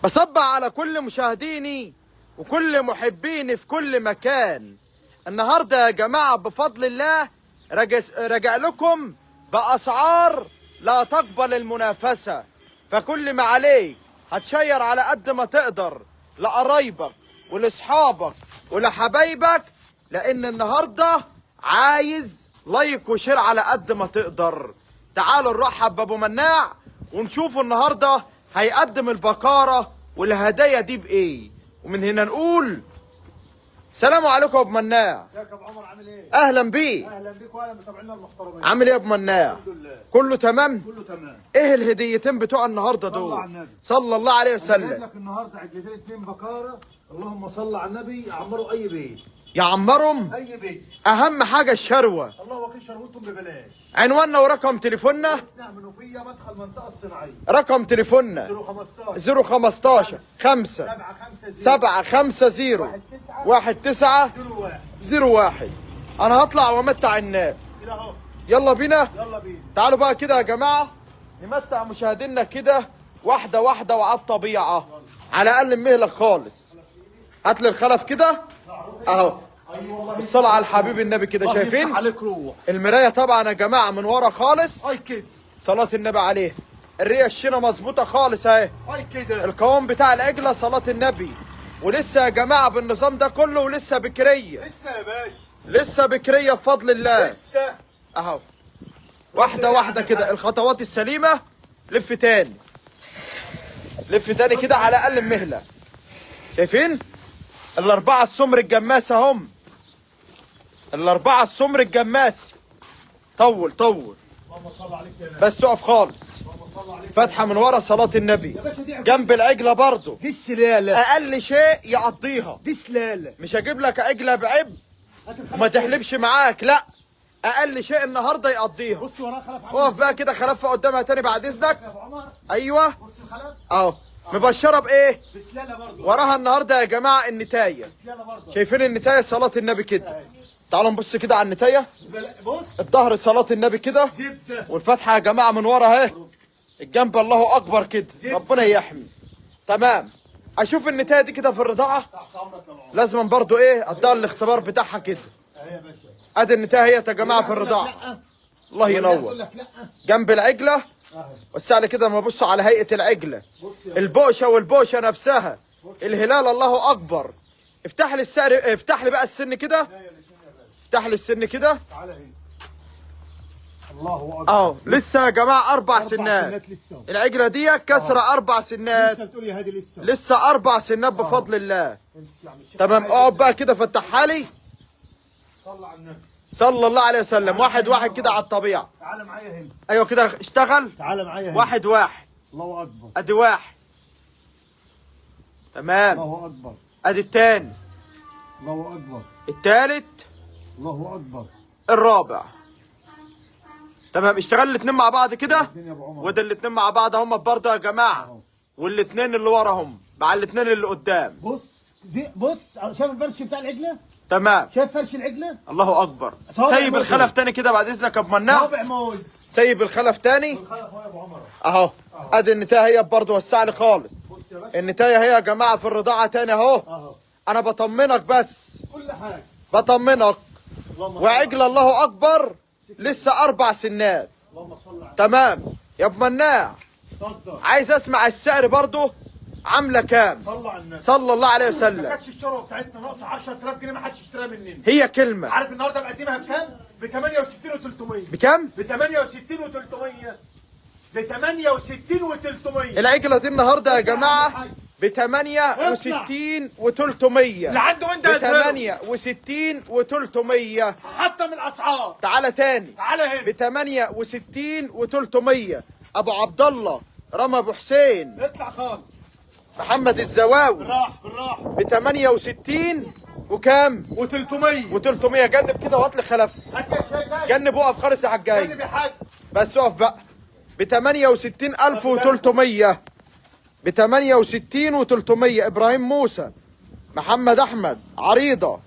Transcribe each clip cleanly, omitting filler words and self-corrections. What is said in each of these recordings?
بصب على كل مشاهديني وكل محبيني في كل مكان. النهارده يا جماعه بفضل الله راجع لكم باسعار لا تقبل المنافسه، فكل ما عليك هتشير على قد ما تقدر لقرايبك ولاصحابك ولحبايبك، لان النهارده عايز لايك وشير على قد ما تقدر. تعالوا نرحب بابو مناع ونشوف النهارده هيقدم البقاره والهدايا دي بايه، ومن هنا نقول سلام عليكم يا ابو مناع. ازيك يا ابو عمر، عامل ايه؟ اهلا بيك. اهلا بيك واهلا بمتابعينا المحترمين. عامل ايه يا ابو مناع؟ الحمد لله كله تمام؟ كله تمام. ايه الهديتين بتوع النهارده صلى دول؟ على النبي. صلى الله عليه جايب وسلم. لك النهارده عجلتين 2 بكاره، اللهم صل على النبي، يعمروا اي بيت. يعمرهم. اي بيت. اهم حاجه الشروه. الله وكيل شروتهم ببلاش. عنواننا ورقم تليفوننا. اسمع منوفيه مدخل منطقه الصناعيه. رقم تليفوننا 015 015 5 750 1901. انا هطلع وامتع الناس. كده اهو. يلا بينا. يلا بينا. تعالوا بقى كده يا جماعه نمتع مشاهدينا كده واحده واحده وعلى الطبيعه، على اقل مهلك خالص. هات لي الخلف كده اهو. ايوه والله. بالصلاه على الحبيب النبي كده، الله شايفين يفتح عليك روح. المرايه طبعا يا جماعه من ورا خالص. اي كده. صلاه النبي عليه. الريه الشينه مظبوطه خالص اهي. اي كده. القوام بتاع العجله صلاه النبي. ولسه يا جماعه بالنظام ده كله ولسه بكريه. لسه يا باشا. لسه بكريه بفضل الله. لسه. اهو واحده واحده كده الخطوات السليمه. لف تاني لف تاني كده على اقل مهله. شايفين الاربعه السمر الجماسه هم. الاربعه السمر الجماسي. طول اللهم صل عليك يا نبي. بس اقف خالص. اللهم صل عليك. فتحه من ورا صلاه النبي. يا باشا دي جنب العجله برضه دي السلاله. اقل شيء يقضيها. دي سلاله. مش هجيب لك عجله بعب وما تحلبش معاك، لا، اقل شيء النهارده يقضيها. بص وراها خلف عامل اقف بقى كده خلفها قدامها تاني بعد اذنك. يا ابو عمر. ايوه بص الخلف. اهو مبشره بايه؟ بسلاله برضه. وراها النهارده يا جماعه النتايه. بسلاله برضه. شايفين النتايه صلاه النبي كده. تعالوا نبص كده على النتايه. بص الظهر صلاه النبي كده. زبده. والفتحه يا جماعه من ورا اهي. الجنب الله اكبر كده. ربنا يحمي. تمام. اشوف النتايه دي كده في الرضاعه. تحت امرك يا ابو عمر. لازم برضو ايه اديها الاختبار بتاعها كده. اهي يا باشا. ادي النتايه هي يا جماعه في الرضاعه. لا. الله اقول ينور. لك لا. جنب العجله. اهي. بس على كده لما ابص على هيئه العجله، بص يا البوشه والبوشه نفسها، الهلال الله اكبر. افتح لي السعر، افتح لي بقى السن كده. افتح لي السن كده. تعالى هنا. الله اكبر. اهو لسه يا جماعه 4 سنات. سنات لسه. العجله دي كسره 4 سنات. لسه بتقول يا هادي لسه. لسه 4 سنات بفضل الله. امسك يا عم الشيخ. تمام. اقعد بقى كده فتحها لي. صل على النبي. صلى الله عليه وسلم. واحد واحد كده على الطبيعه. تعالى معايا هنا. ايوه كده اشتغل. تعالى معايا هنا. واحد واحد. الله اكبر. ادي واحد. تمام. الله اكبر. ادي التاني. الله اكبر. التالت. الله اكبر. الرابع. تمام. اشتغل الاتنين مع بعض كده. الدنيا يا ابو عمر. وده الاتنين مع بعض هم برضه يا جماعه. والاتنين اللي ورا هم مع الاتنين اللي قدام. بص بص شايف الفرش بتاع العجله؟ تمام. شايف فرش العجله؟ الله اكبر. صابع سيب موز. الخلف تاني كده بعد اذنك يا ابو مناع. صابع موز. سيب الخلف تاني. الخلف اهو يا ابو عمر. اهو ادي النتايه هي برضه. وسع لي خالص. بص يا باشا. النتايه هي يا جماعه في الرضاعه تاني اهو. اهو انا بطمنك بس. كل حاجه. بطمنك. اللهم صل. وعجل الله اكبر لسه 4 سنات. اللهم صل على. تمام. يا ابو مناع اتفضل. عايز اسمع السعر برضه عامله كام؟ صلى على النبي. صلى الله عليه ما وسلم. كانتش الشروه بتاعتنا ناقصه 10000 جنيه، ما حدش اشتراها مننا. هي كلمه. عارف النهارده مقدمها بكام؟ ب 68 و300. بكام؟ ب 68 و300. ب 68 و300. العجله دي النهارده يا جماعه ب 68 و300. اللي عنده وانت ب 68 و300. حطم الاسعار. تعالى تاني. تعالى هنا. ب 68 و300. ابو عبد الله، رامي ابو حسين، اطلع خالص. محمد الزواوي بالراحه بالراحه. ب 68 وكام؟ و300. و300. جنب كده وهات لي خلف. هات يا شيخ. جنب وقف خالص يا حجاج. جنب يا حاج. بس اقف بقى. ب 68300. ب 68 و300. ابراهيم موسى، محمد احمد، عريضه،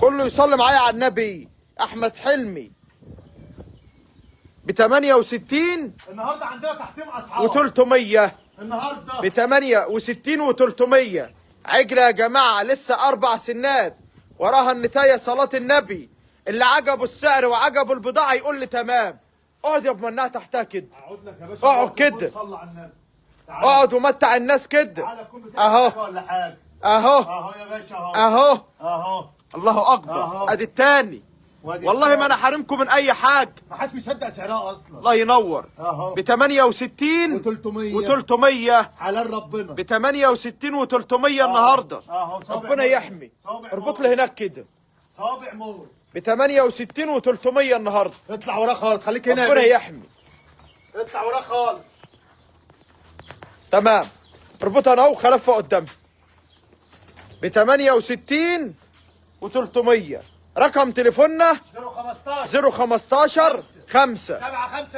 كله يصلي معايا على النبي. احمد حلمي ب 68 النهارده عندنا تحطيم اسعار. و300. النهارده ب 68 و300. عجلة يا جماعة لسه 4 سنات، وراها النتاية صلاة النبي. اللي عجبه السعر وعجبه البضاعة يقول لي تمام. اقعد يا ابو مناع تحتها كده، اقعد لك يا باشا. اقعد كده. صلى على النبي. اقعد ومتع الناس كده. تعالى كون اهو. بتاعك ولا حاجه. اهو اهو يا باشا اهو. اهو. اهو. الله اكبر. أهو. ادي التاني. والله ما انا حارمكم من اي حاجة. ما حدش مصدق سعرها اصلا. الله ينور. اهو. ب 68 و300. حلال ربنا. ب 68 و300 النهارده. اهو. ربنا يحمي. اربط لي هناك كده. صابع موز. ب 68 و300 النهارده. اطلع وراه خالص، خليك هنا. ربنا يحمي. اطلع وراه خالص. تمام. اربطها انا اهو وخلفها قدامي. ب 68 و300. رقم تليفوننا 015 015 5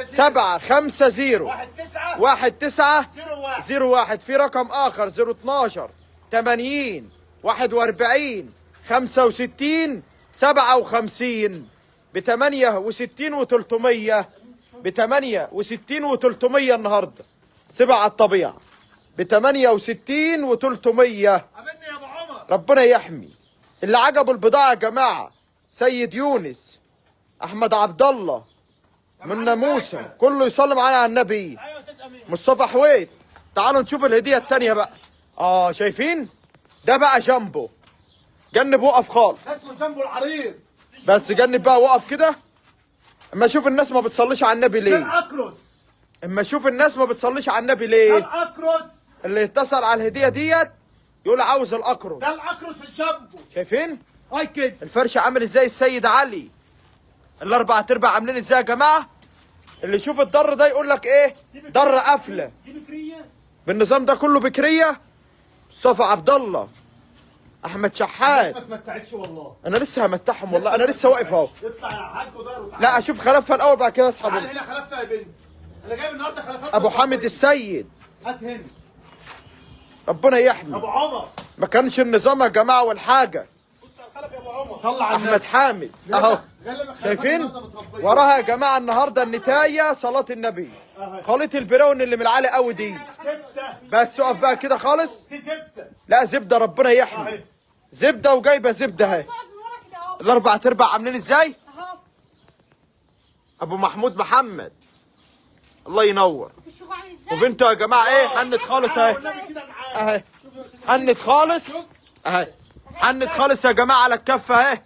750 19 01. في رقم اخر 012 80 41 65 57. ب 68 و300. ب 68 و300 النهارده. سبع على الطبيعه. ب 68 و300. امني يا ابو عمر. ربنا يحمي. اللي عجبه البضاعه يا جماعه سيد يونس، احمد عبد الله، منا موسى، كله يصلي معانا على النبي. ايوه يا استاذ امين. مصطفى حويت. تعالوا نشوف الهديه الثانيه بقى. شايفين؟ ده بقى جنبه. جنب وقف خالص. اسمه جنبه العريض. بس جنب بقى وقف كده. اما اشوف الناس ما بتصليش على النبي ده ليه؟ الاكرس. اما اشوف الناس ما بتصليش على النبي ده ليه؟ الاكرس. اللي يتصل على الهديه ديت يقول عاوز الاكرم. ده الاكرس في جنبه. شايفين؟ هاي كده. الفرش عامل ازاي السيد علي. الاربع ارباع عاملين ازاي يا جماعه؟ اللي يشوف الضر ده يقول لك ايه؟ ضر قفله. دي بكريه. بالنظام ده كله بكريه. مصطفى عبد الله، احمد شحات. ما تمتعتش والله. انا لسه همتعهم والله، انا لسه واقف اهو. اطلع يا حاج ودار وتعالى. لا اشوف خلفها الاول بعد كده اسحب. تعالى هنا خلفنا يا بنت. انا جايب النهارده خلفات. ابو حامد السيد. هات هنا. ربنا يحمي. ابو عمر. ما كانش النظام يا جماعه والحاجه. بص على الخلف يا ابو عمر. صلى على النبي. احمد حامد اهو. شايفين؟ وراها يا جماعه النهارده النتايه صلاه النبي. خليط البراون اللي من العالي قوي دي. زبده. بس اقف بقى كده خالص. دي زبده. لا زبده ربنا يحمي. اهي. زبده وجايبه زبده اهي. الاربع ارباع عاملين ازاي؟ ابو محمود محمد. الله ينور. وبنته يا جماعه ايه؟ حنت خالص اهي. اهي. حنت خالص. اهي. حنت خالص يا جماعه على الكفه اهي.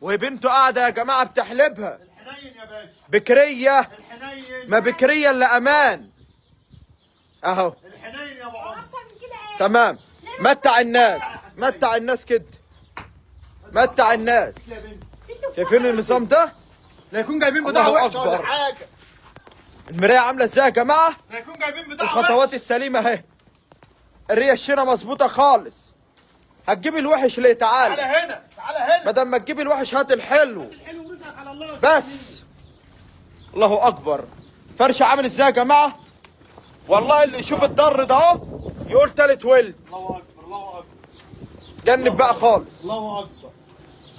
وبنته قاعده يا جماعه بتحلبها. الحنين يا باشا. بكريه. الحنين. ما بكريه الا امان. اهو. الحنين يا ابو عمر. تمام. متع الناس. متع الناس كده. متع الناس. شايفين النظام ده؟ لا يكون جايبين بضاعه الله وحشه ولا أكبر. حاجه. المرايه عامله ازاي يا جماعه؟ لا يكون جايبين بضاعه الخطوات السليمه اهي. الريه الشينه مظبوطه خالص. هتجيب الوحش ليه؟ تعالى تعالى. هنا. تعالى هنا. بدل ما تجيب الوحش هات الحلو. الحلو ورزقك على الله. بس. الله اكبر. فرش عامل ازاي يا جماعه؟ والله اللي يشوف الضر ده اهو يقول تالت ولد. الله اكبر. الله اكبر. جنب بقى خالص. الله اكبر.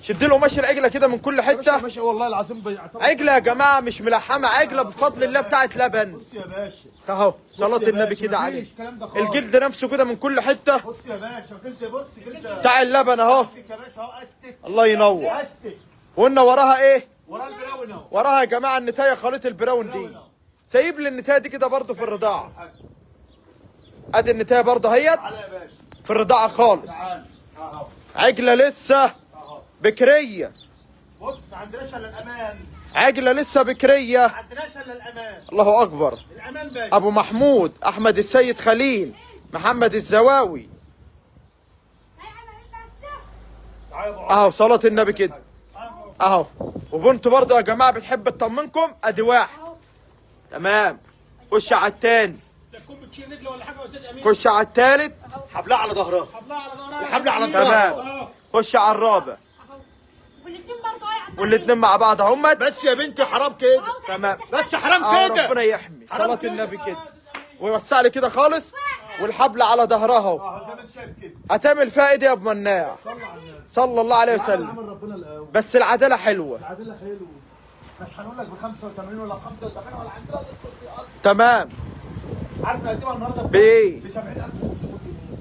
شد له ماشي العجله كده من كل يا حته. باشا والله العظيم بيعتبر. عجله يا جماعه مش ملحمه، عجله بفضل الله بتاعت لبن. بص يا باشا. اهو صلاه يا النبي باشا، كده مفيش عليه. الكلام ده خالص. الجلد نفسه كده من كل حته. بص يا باشا جلد. بص جلد. بتاع اللبن اهو. استك يا باشا اهو. استك. الله ينور. استك. وقلنا وراها ايه؟ ورا البراون اهو. وراها يا جماعه النتايه خليط البراون دي. سايب لي النتايه دي كده برضه في الرضاعه. ادي النتايه برضه اهيت تعالى يا باشا. في الرضاعه خالص. تعالى. اهو. عجله لسه اهو. بكريه. بص ما عندناش الا الامان. عجله لسه بكريه. ما عندناش الا الامان. الله اكبر. الامان باشا. ابو محمود احمد السيد خليل محمد الزواوي. تعالى يا ابو عمر. اهو صلاه النبي كده اهو. وبنته برضه يا جماعه بتحب تطمنكم. ادي واحد. تمام. خش على التاني. تكون بتشيل رجله ولا حاجه يا استاذ امين. خش على التالت. حبلها على ظهرها. حبلها على ظهرها. الحبل على تمام. ظهرها. خش على الرابع. والاتنين برضه اهي عم والاتنين مع بعض اهمت. بس يا بنتي حرام كده. تمام. بس حرام كده. ربنا يحمي. حرام صلاه كده. النبي كده. ويوسع لي كده خالص. والحبل على ظهرها اهو. اه زي ما انت شايف كده. هتعمل فيها ايه دي يا ابو مناع؟ صلى الله عليه وسلم. عمل ربنا الاول. بس العداله حلوه. العدله حلو. مش هنقول لك ب 85 ولا 75 ولا عندنا القصص دي اصلا. تمام. عارف نقدمها النهارده بايه؟ ب 70500 جنيه.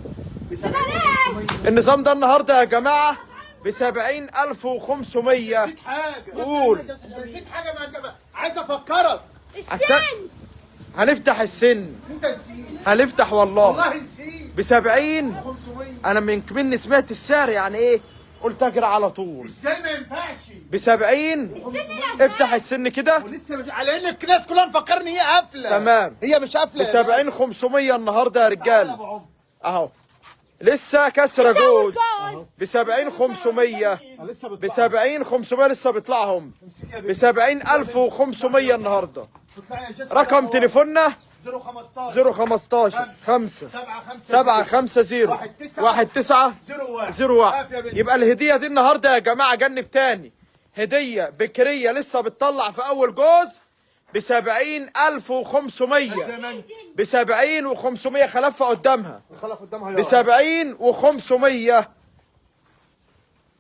ب 70500. النظام ده النهارده يا جماعه ب 70500. نسيت حاجه. قول. نسيت حاجه ما عايز افكرك. السن هنفتح السن. انت نسيت. هنفتح والله والله نسيت. ب 70. 500. انا مني سمعت السعر يعني ايه؟ قلت اجري على طول. ازاي ما ينفعش؟ ب 70. السن افتح السن كده. ولسه مش على ان الناس كلها مفكرني هي قافله. تمام. هي مش ب قافله. 70500 النهارده يا رجاله. عمر. اهو لسه كسره جوز ب 70500. لسه ب 70500 لسه بيطلعهم ب 70500 النهارده. رقم تليفوننا 015 5 750 1901. يبقى الهديه دي النهارده يا جماعه جنب تاني هديه بكريه لسه بتطلع في اول جوز ب 70500. ب 70500 خلفها قدامها ب 70500.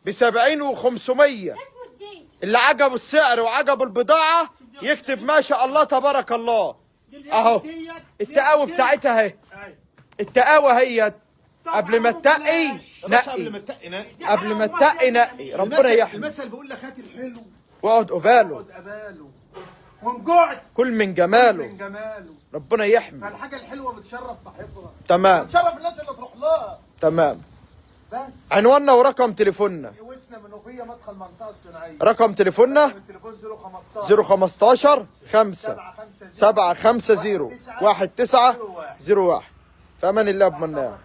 ب 70500. اسمه الدين. اللي عجبه السعر وعجبه البضاعه يكتب ما شاء الله تبارك الله. اهو التقاوي بتاعتها اهي. التقاوي هي قبل ما تقي قبل نقي. ما تقي نقي. قبل ما تقي نقي. ربنا يحمي. المثل بيقول لك هات الحلو واقعد قباله واقعد قباله ونقعد كل من من جماله. جماله. ربنا يحمي. فالحاجه الحلوه بتشرف صاحبها. تمام بتشرف الناس اللي تروح لها. تمام. بس عنواننا ورقم تليفوننا. وسنا منوفيه مدخل منطقه الصناعيه. رقم تليفوننا التليفون 015 015 5 750 1901. في امان الله بمناه.